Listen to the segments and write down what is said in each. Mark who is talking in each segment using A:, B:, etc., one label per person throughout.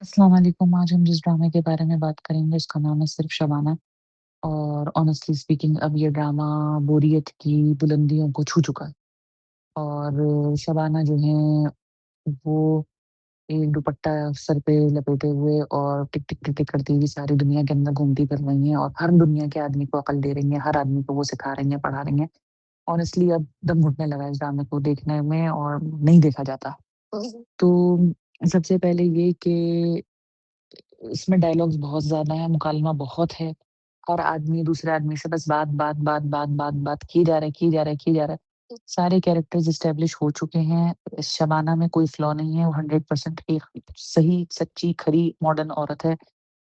A: अस्सलाम वालेकुम। आज हम जिस ड्रामे के बारे में बात करेंगे उसका नाम है सिर्फ शबाना। और ऑनेस्टली स्पीकिंग अब ये ड्रामा बोरियत की बुलंदियों को छू चुका है। और शबाना जो है वो एक दुपट्टा सर पे लपेटे हुए और टिक टिक टिक टिक करती हुई सारी दुनिया के अंदर घूमती फिर रही हैं और हर दुनिया के आदमी को अकल दे रही हैं, हर आदमी को वो सिखा रही हैं, पढ़ा रही हैं। ऑनेस्टली अब दम घुटने लगा है इस ड्रामे को देखने में और नहीं देखा जाता। तो सबसे पहले ये कि इसमें डायलॉग्स बहुत ज़्यादा हैं, मुकालमा बहुत है। हर आदमी दूसरे आदमी से बस बात, बात, बात, बात, बात, बात किए जा रहा है, किए जा रहा है, किए जा रहा है। सारे कैरेक्टर्स एस्टेब्लिश हो चुके हैं। इस शबाना में कोई फ्लॉ नहीं है, वो 100% एक सही, सच्ची, खरी मॉडर्न औरत है,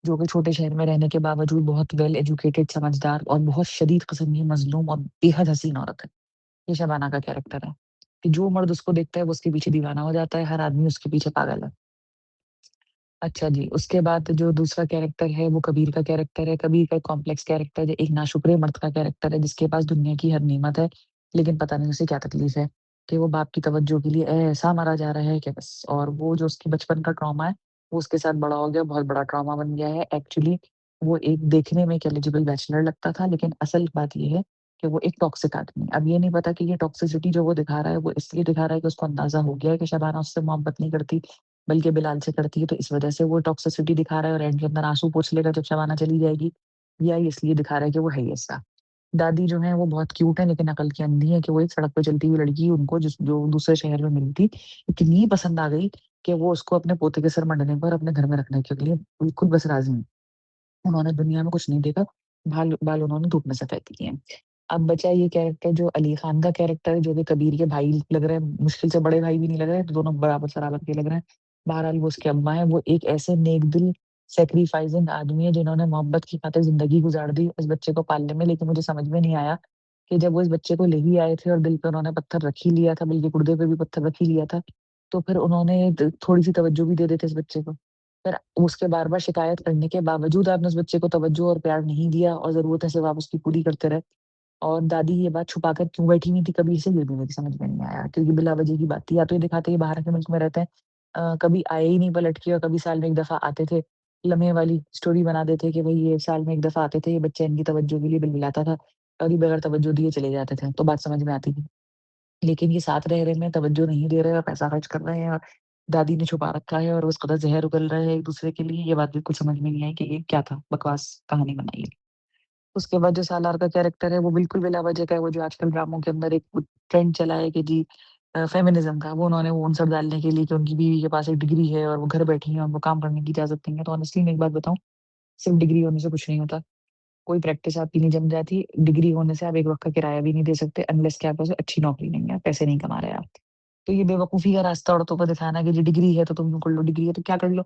A: जो कि छोटे शहर में रहने के बावजूद बहुत वेल एजुकेटेड, समझदार और बहुत शदीद किस्म की मज़लूम और बेहद हसीन औरत है। ये शबाना का कैरेक्टर है, कि जो मर्द उसको देखता है, वो उसके पीछे दीवाना हो जाता है, हर आदमी उसके पीछे पागल है। अच्छा जी, उसके बाद जो दूसरा कैरेक्टर है वो कबीर का कैरेक्टर है। कबीर का एक कॉम्प्लेक्स कैरेक्टर है, एक नाशुक्रे मर्द का कैरेक्टर है जिसके पास दुनिया की हर नेमत है, लेकिन पता नहीं उसे क्या तकलीफ है कि वो बाप की तवज्जो के लिए ऐसा मारा जा रहा है कि बस। और वो जो उसके बचपन का ट्रॉमा है, वो उसके साथ बड़ा हो गया, बहुत बड़ा ट्रॉमा बन गया है। एक्चुअली वो एक देखने में एक एलिजिबल बैचलर लगता था, लेकिन असल बात ये है कि वो एक टॉक्सिक आदमी है। अब ये नहीं पता कि ये टॉक्सिसिटी जो वो दिखा रहा है, वो इसलिए दिखा रहा है कि उसको अंदाज़ा हो गया है कि शबाना उससे मोहब्बत नहीं करती, बल्कि बिलाल से करती है, तो इस वजह से वो टॉक्सिसिटी दिखा रहा है और एंड के अंदर आँसू पोंछ लेगा जब शबाना चली जाएगी, या ये इसलिए दिखा रहा है कि वो है ही ऐसा। दादी जो है वो बहुत क्यूट है लेकिन अकल की अंधी है, कि वो एक सड़क पे चलती हुई लड़की उनको जो दूसरे शहर में मिली थी, इतनी पसंद आ गई कि वो उसको अपने पोते के सर मँडने पर अपने घर में रखने के लिए बिल्कुल बस राज़ी हैं। उन्होंने दुनिया में कुछ नहीं देखा, बाल बाल उन्होंने धूप में सफ़ेद किए हैं। अब बचा ये कैरेक्टर जो अली खान का कैरेक्टर है, जो कि कबीर के भाई लग रहे हैं, मुश्किल से बड़े भाई भी नहीं लग रहे हैं, तो दोनों बराबर-सराबर के लग रहे हैं। बहरहाल वो उसके अम्मा हैं, वो एक ऐसे नेक-दिल सैक्रिफाइसिंग आदमी है जिन्होंने मोहब्बत की खातिर ज़िंदगी गुज़ार दी इस बच्चे को पालने में। लेकिन मुझे समझ में नहीं आया कि जब वो इस बच्चे को ले ही आए थे और दिल पे उन्होंने पत्थर रख ही लिया था, बल्कि गुर्दे पे भी पत्थर रख ही लिया था, तो फिर उन्होंने थोड़ी-सी तवज्जो भी दे देते इस बच्चे को। फिर उसके बार-बार शिकायत करने के बावजूद आपने उस बच्चे को तवज्जो और प्यार नहीं दिया और ज़रूरतें सिर्फ़ आप उसकी पूरी करते रहे। और दादी ये बात छुपाकर क्यों बैठी हुई थी कभी से, ये भी मुझे समझ में नहीं आया, क्योंकि बिला वजह की बात थी। या तो ये दिखाते हैं ये बाहर के मुल्क में रहते हैं, कभी आए ही नहीं पलट के, और कभी साल में 1 दफ़ा आते थे। लम्हे वाली स्टोरी बना देते कि भई ये साल में 1 दफ़ा आते थे, ये बच्चा इनकी तवज्जो के लिए बिलबिलाता था और ये बगैर तवज्जो दिए चले जाते थे, तो बात समझ में आती थी। लेकिन ये साथ रह रहे में तवज्जो नहीं दे रहे और पैसा खर्च कर रहे हैं और दादी ने छुपा रखा है और उस कदर ज़हर उगल रहे हैं एक-दूसरे के लिए, ये बात बिल्कुल समझ में नहीं आई कि ये क्या था, बकवास कहानी बनाई है। उसके बाद जो सालार का कैरेक्टर है वो बिल्कुल बिला वजह का है, वो जो आजकल ड्रामों के अंदर एक ट्रेंड चला है कि जी फेमिनिज़्म का, वो उन्होंने वो आंसर डालने के लिए कि उनकी बीवी के पास एक डिग्री है और वो घर बैठी हैं और वो काम करने की इजाज़त नहीं है। तो ऑनेस्टली मैं एक बात बताऊँ, सिर्फ़ डिग्री होने से कुछ नहीं होता। कोई प्रैक्टिस आपकी नहीं जम जाती। डिग्री होने से आप एक वक़्त का किराया भी नहीं दे सकते अनलेस कि आपके पास अच्छी नौकरी नहीं है, पैसे नहीं कमा रहे आप। तो ये बेवकूफ़ी का रास्ता औरतों को दिखाना कि जी डिग्री है तो तुम यूँ कर लो, डिग्री है तो क्या कर लो?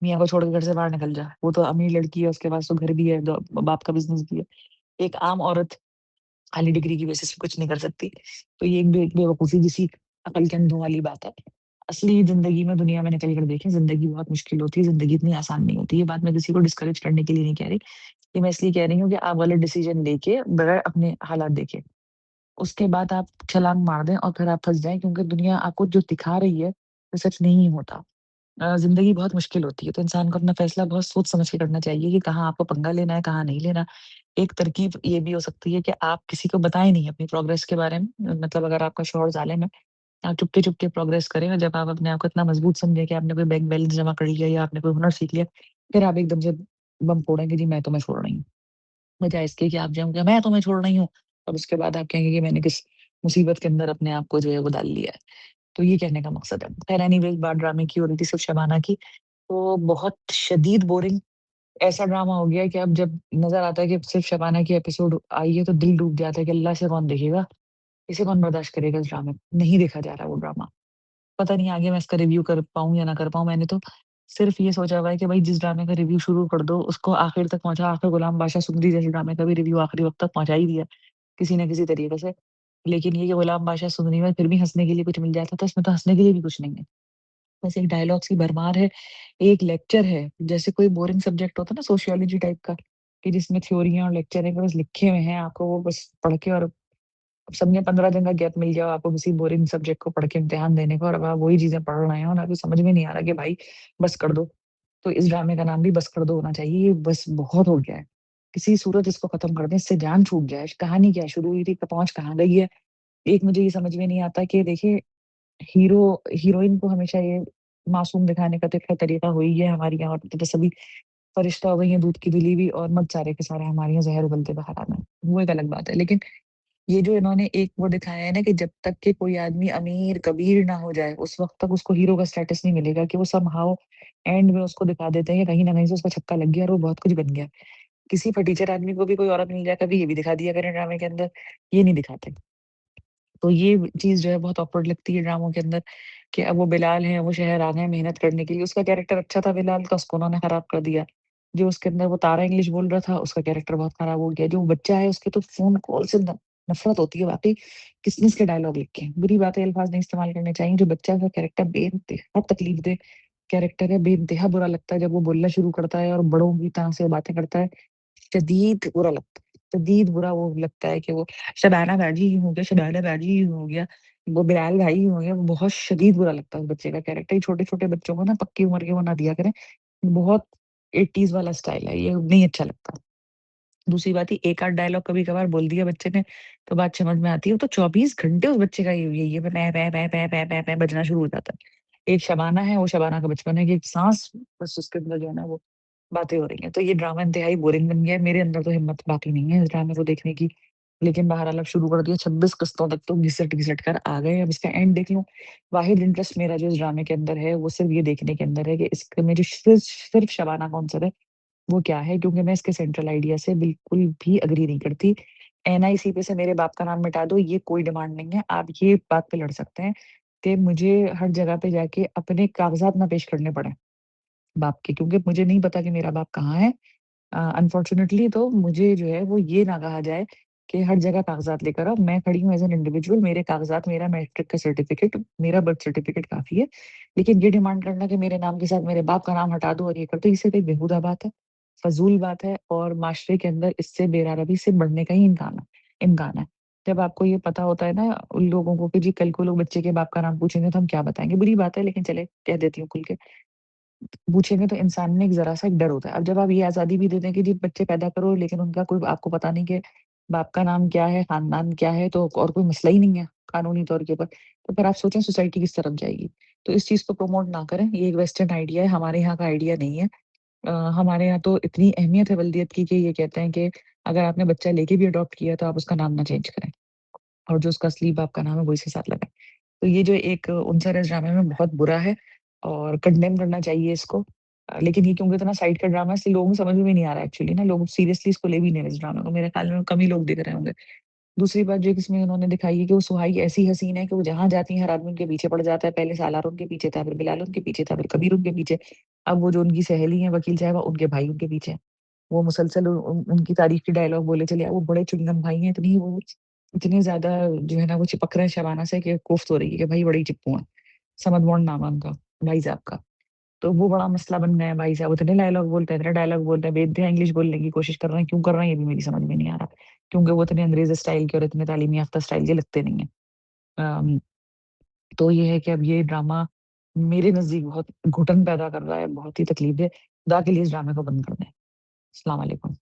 A: मियाँ को छोड़ के घर से बाहर निकल जा। वो तो अमीर लड़की है, उसके पास तो घर भी है, द बाप का बिज़नेस भी है। एक आम औरत खाली डिग्री की बेसिस पे कुछ नहीं कर सकती। तो ये एक बेवकूफ़ी किसी अकल के अंधों वाली बात है। असली ज़िंदगी में दुनिया में निकल कर देखें, ज़िंदगी बहुत मुश्किल होती है, ज़िंदगी इतनी आसान नहीं होती। ये बात मैं किसी को डिस्करेज करने के लिए नहीं कह रही। ये मैं इसलिए कह रही हूँ कि आप गलत डिसीज़न लेके बगैर अपने हालात देखे, उसके बाद आप छलांग मार दें और फिर आप फँस जाएँ, क्योंकि दुनिया आपको जो दिखा रही है, वो सच नहीं होता। ज़िंदगी बहुत मुश्किल होती है, तो इंसान को अपना फैसला बहुत सोच समझ के करना चाहिए कि कहाँ आपको पंगा लेना है, कहाँ नहीं लेना। एक तरकीब ये भी हो सकती है कि आप किसी को बताएँ नहीं अपनी प्रोग्रेस के बारे में। मतलब अगर आपका शौहर ज़ालिम है, आप चुपके-चुपके प्रोग्रेस करें, और जब आप अपने आप को इतना मजबूत समझें कि आपने कोई बैंक बैलेंस जमा कर लिया या आपने कोई हुनर सीख लिया, फिर आप एकदम से बम फोड़ें कि जी मैं तुम्हें छोड़ रही हूँ। बजाए इसके कि आप जाऊँ कि मैं तुम्हें छोड़ रही हूँ, और उसके बाद आप कहेंगे कि मैंने किस मुसीबत के अंदर अपने आप को जो है वो डाल लिया है। तो ये कहने का मकसद है। खैर एनीवेज़, बात ड्रामे की हो रही थी, सिर्फ़ शबाना की। तो बहुत शदीद बोरिंग ऐसा ड्रामा हो गया है कि अब जब नज़र आता है कि सिर्फ़ शबाना की एपिसोड आई है तो दिल डूब जाता है कि अल्लाह से कौन देखेगा? इसे कौन बर्दाश्त करेगा इस ड्रामे को? नहीं देखा जा रहा है वो ड्रामा। पता नहीं आगे मैं इसका रिव्यू कर पाऊँ या ना कर पाऊँ। मैंने तो सिर्फ़ ये सोचा हुआ है कि भई जिस ड्रामे का रिव्यू शुरू कर दो उसको आखिर तक पहुँचा, आखिर गुलाम बादशाह सुंदरी जैसे ड्रामे का भी रिव्यू आखिरी वक़्त तक पहुँचा ही दिया, किसी न किसी तरीके से। लेकिन ये कि गुलाम बादशाह सुंदरी में फिर भी हँसने के लिए कुछ मिल जाता था, इसमें तो हँसने के लिए भी कुछ नहीं है। बस एक डायलॉग्स की भरमार है, एक लेक्चर है, जैसे कोई बोरिंग सब्जेक्ट होता है ना सोशियोलॉजी टाइप का, कि जिसमें थ्योरियाँ और लेक्चर है, कि बस लिखे हुए हैं, आपको वो बस पढ़ के, और समझिए 15 दिन का गैप मिल गया हो आपको किसी बोरिंग सब्जेक्ट को पढ़ के इम्तिहान देने को, और अब आप वही चीज़ें पढ़ रहे हैं और आपको समझ में नहीं आ रहा कि भाई बस कर दो। तो इस ड्रामे का नाम भी बस कर दो होना चाहिए, ये बस बहुत हो गया है। किसी सूरत इसको खत्म कर दें, इससे जान छूट जाए। कहानी क्या शुरू हुई थी, पहुँच कहाँ गई है? एक मुझे ये समझ में नहीं आता कि देखिए हीरो हीरोइन को हमेशा ये मासूम दिखाने का तो खैर तरीका वही है हमारे यहाँ, और तो सभी फरिश्ता हो गई हैं दूध की धुली हुई, और मत सारे के सारे हमारे यहाँ ज़हर उगलते बाहर आना। वो एक अलग बात है। लेकिन ये जो इन्होंने एक वो दिखाया है ना कि जब तक के कोई आदमी अमीर कबीर ना हो जाए, उस वक़्त तक उसको हीरो का स्टेटस नहीं मिलेगा, कि वो समहाउ एंड में उसको दिखा देते हैं कि कहीं न कहीं से उसका छक्का लग गया और वो बहुत कुछ बन गया। किसी फटीचर आदमी को भी कोई औरत मिल जाए, कभी ये भी दिखा दिया करें ड्रामे के अंदर, ये नहीं दिखाते। तो ये चीज़ जो है बहुत ऑकवर्ड लगती है ड्रामों के अंदर, कि अब वो बिलाल हैं, वो शहर आ गए हैं मेहनत करने के लिए। उसका कैरेक्टर अच्छा था बिलाल का, उसको उन्होंने खराब कर दिया। जो उसके अंदर वो तारा इंग्लिश बोल रहा था, उसका कैरेक्टर बहुत खराब हो गया। जो बच्चा है उसके तो फ़ोन कॉल से नफ़रत होती है वाक़ई, किसने इसके डायलॉग लिखे हैं। बुरी बात है, अल्फ़ाज़ नहीं इस्तेमाल करने चाहिए। जो बच्चा का कैरेक्टर बेइंतहा तकलीफ़देह कैरेक्टर है, बेइंतहा बुरा लगता है जब वो बोलना शुरू करता है और बड़ों की तरह से बातें करता है। शदीद बुरा लगता है, शदीद बुरा वो लगता है कि वो शबाना बाजी ही हो गया, शबाना बाजी ही हो गया, वो बिलाल भाई ही हो गया, वो बहुत शदीद बुरा लगता है उस बच्चे का कैरेक्टर। ये छोटे-छोटे बच्चों को ना पक्की उम्र के वो ना दिया करें, बहुत 80s वाला स्टाइल है, ये नहीं अच्छा लगता। दूसरी बात ये एक आध डायलॉग कभी-कभार बोल दिया बच्चे ने, तो बात समझ में आती है। वो तो 24 घंटे उस बच्चे का यही है, पै बजना शुरू हो जाता है। एक शबाना है, वो शबाना का बचपन है कि एक साँस बस उसके अंदर जो है ना वो बातें हो रही हैं। तो ये ड्रामा इंतहाई बोरिंग बन गया है, मेरे अंदर तो हिम्मत बाकी नहीं है इस ड्रामे को देखने की। लेकिन बहरहाल अब शुरू कर दिया, 26 किस्तों तक तो घिसट-घिसट कर आ गए, अब इसका एंड देख लूँ। वाहिद इंटरेस्ट मेरा जो इस ड्रामे के अंदर है, वो सिर्फ़ ये देखने के अंदर है कि इसके में जो सिर्फ़ शबाना कौन-सा है, वो क्या है? क्योंकि मैं इसके सेंट्रल आइडिया से बिल्कुल भी एग्री नहीं करती। एनआईसी पे से मेरे बाप का नाम मिटा दो, ये कोई डिमांड नहीं है। आप ये बात पे लड़ सकते हैं कि मुझे हर जगह पे जाके अपने कागज़ात ना पेश करने पड़ें बाप के, क्योंकि मुझे नहीं पता कि मेरा बाप कहाँ है। अनफॉर्च्यूनेटली तो मुझे जो है वो ये ना कहा जाए कि हर जगह कागज़ात लेकर आओ। मैं खड़ी हूँ एज़ एन इंडिविजुअल, मेरे कागज़ात, मेरा मैट्रिक का सर्टिफ़िकेट, मेरा बर्थ सर्टिफ़िकेट काफ़ी है। लेकिन ये डिमांड करना कि मेरे नाम के साथ मेरे बाप का नाम हटा दो और ये कर दो, ये सिर्फ़ एक बेहुदा बात है, फ़ज़ूल बात है, और माशरे के अंदर इससे बेरारवी से बढ़ने का ही इम्कान है। जब आपको ये पता होता है ना उन लोगों को कि जी कल को लोग बच्चे के बाप का नाम पूछेंगे तो हम क्या बताएँगे? बुरी बात है, लेकिन चले कह देती हूँ खुल के। पूछेंगे तो इंसान में एक ज़रा-सा एक डर होता है। अब जब आप ये आज़ादी भी दे दें कि जी बच्चे पैदा करो, लेकिन उनका कोई आपको पता नहीं कि बाप का नाम क्या है, खानदान क्या है, तो और कोई मसला ही नहीं है कानूनी तौर के ऊपर, तो फिर आप सोचें सोसाइटी किस तरफ जाएगी। तो इस चीज़ को प्रमोट ना करें, ये एक वेस्टर्न आइडिया है, हमारे यहाँ का आइडिया नहीं है। हमारे यहाँ तो इतनी अहमियत है वल्दियत की कि ये कहते हैं कि अगर आपने बच्चा लेके भी अडॉप्ट किया तो आप उसका नाम ना चेंज करें, और जो उसका असली बाप का नाम है वो इसके साथ लगाएँ। तो ये जो एक उनसा इस ड्रामे में बहुत बुरा है और कंडेम करना चाहिए इसको। लेकिन ये क्योंकि इतना साइड का ड्रामा है इसलिए लोगों को समझ में भी नहीं आ रहा है एक्चुअली ना, लोग सीरियसली इसको ले भी नहीं रहे इस ड्रामे को, मेरे ख्याल में कम ही लोग देख रहे होंगे। दूसरी बात जो इसमें उन्होंने दिखाई है कि वो सुहाई ऐसी हसीन है कि वो जहाँ जाती है हर आदमी उनके पीछे पड़ जाता है। पहले सालार उनके पीछे था, फिर बिलाल उनके पीछे था, फिर कबीर उनके पीछे। अब वो जो उनकी सहेली है वकील साहबा, उनके भाई उनके पीछे हैं। वो मुसलसल उनकी तारीफ के डायलॉग बोले चले, वो बड़े चुलगम भाई हैं, इतनी वो इतने ज़्यादा जो है ना वो चिपक रहे हैं शबाना से कि कोफ्त हो रही है कि भाई बड़ी चिपकू हैं। समदमोहन नाम है उनका, भाई साहब का। तो वो बड़ा मसला बन गया है, भाई साहब इतने डायलॉग बोलते हैं, इतने डायलॉग बोलते हैं, बेइंतहा इंग्लिश बोलने की कोशिश कर रहे हैं, क्यों कर रहे हैं ये भी मेरी समझ में नहीं आ रहा। क्योंकि वो इतने अंग्रेज़ी स्टाइल के और इतने तालीमी याफ्ता स्टाइल के लगते नहीं हैं। अम, तो ये है कि अब ये ड्रामा मेरे नज़दीक बहुत घुटन पैदा कर रहा है, बहुत ही तकलीफ़ है। खुदा के लिए इस ड्रामे को बंद कर दें। अस्सलाम वालेकुम।